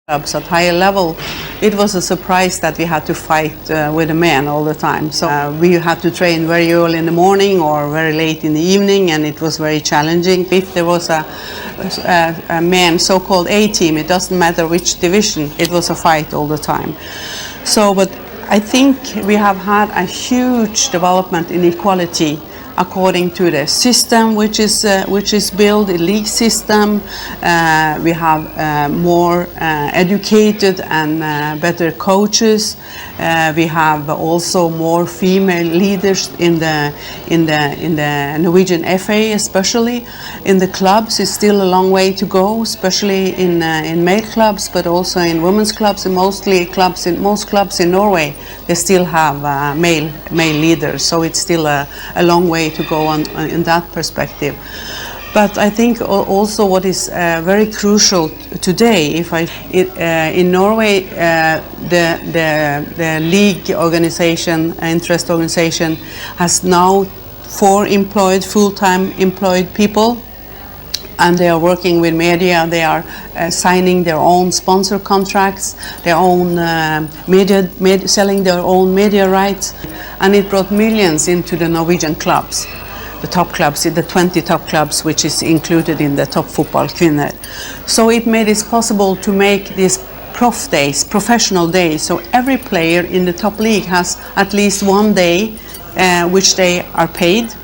Clubs at higher level, it was a surprise that we had to fight with the men all the time. So we had to train very early in the morning or very late in the evening, and it was very challenging. If there was a men so-called A team, it doesn't matter which division, it was a fight all the time. So, but I think we have had a huge development in equality according to the system which is built, the league system. We have more educated and better coaches. We have also more female leaders in the Norwegian FA, especially in the clubs. It's still a long way to go, especially in male clubs, but also in women's clubs, and most clubs in Norway they still have male leaders. So it's still a long way to go on in that perspective. But I think also what is very crucial today, in Norway, the league organization, interest organization, has now 4 full-time employed people, and they are working with media. They are signing their own sponsor contracts, their own selling their own media rights, and it brought millions into the Norwegian clubs. The top clubs, the 20 top clubs, which is included in the top football kvinner. So it made it possible to make these professional days. So every player in the top league has at least one day which they are paid,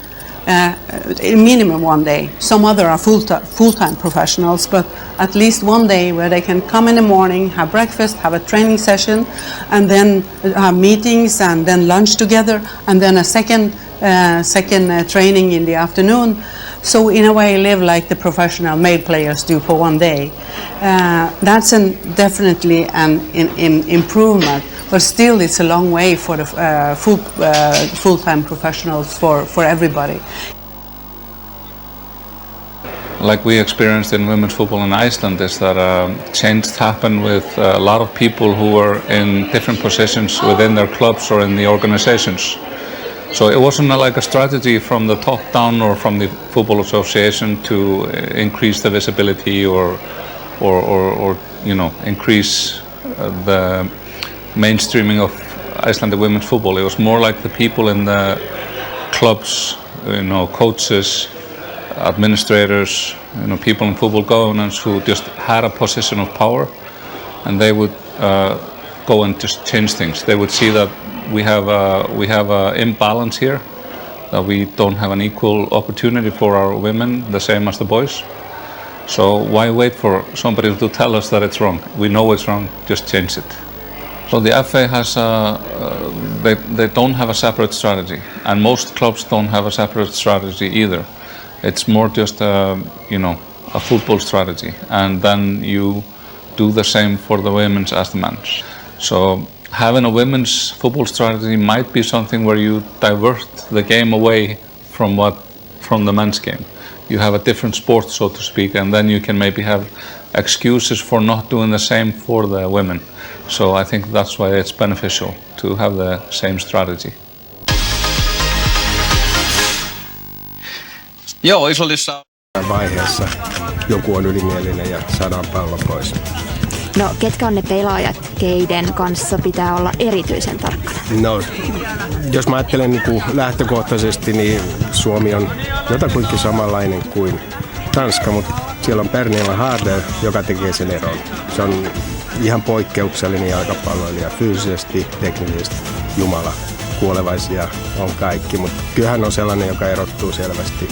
a minimum one day. Some other are full-time professionals, but at least one day where they can come in the morning, have breakfast, have a training session, and then have meetings, and then lunch together, and then a second training in the afternoon. So in a way live like the professional male players do for one day. That's definitely an improvement, but still it's a long way for the full-time professionals, for everybody. Like we experienced in women's football in Iceland, is that change happened with a lot of people who were in different positions within their clubs or in the organizations. So it wasn't like a strategy from the top down or from the football association to increase the visibility or increase the mainstreaming of Icelandic women's football. It was more like the people in the clubs, coaches, administrators, people in football governance who just had a position of power, and they would go and just change things. They would see that we have a imbalance here, that we don't have an equal opportunity for our women, the same as the boys. So why wait for somebody to tell us that it's wrong? We know it's wrong, just change it. So the FA has they don't have a separate strategy, and most clubs don't have a separate strategy either. It's more just a football strategy, and then you do the same for the women's as the men's. So having a women's football strategy might be something where you divert the game away from the men's game. You have a different sport, so to speak, and then you can maybe have excuses for not doing the same for the women. So I think that's why it's beneficial to have the same strategy. Joo, Islannissa vaiheessa joku on ylimielinen ja saadaan pallo pois. No, ketkä on ne pelaajat, keiden kanssa pitää olla erityisen tarkkana? No, jos mä ajattelen niin lähtökohtaisesti, niin Suomi on jotakuinkin samanlainen kuin Tanska, mutta siellä on Pernilla Harder, joka tekee sen eron. Se on ihan poikkeuksellinen jalkapalloilija, fyysisesti, teknisesti, jumala, kuolevaisia on kaikki, mutta kyllähän on sellainen, joka erottuu selvästi.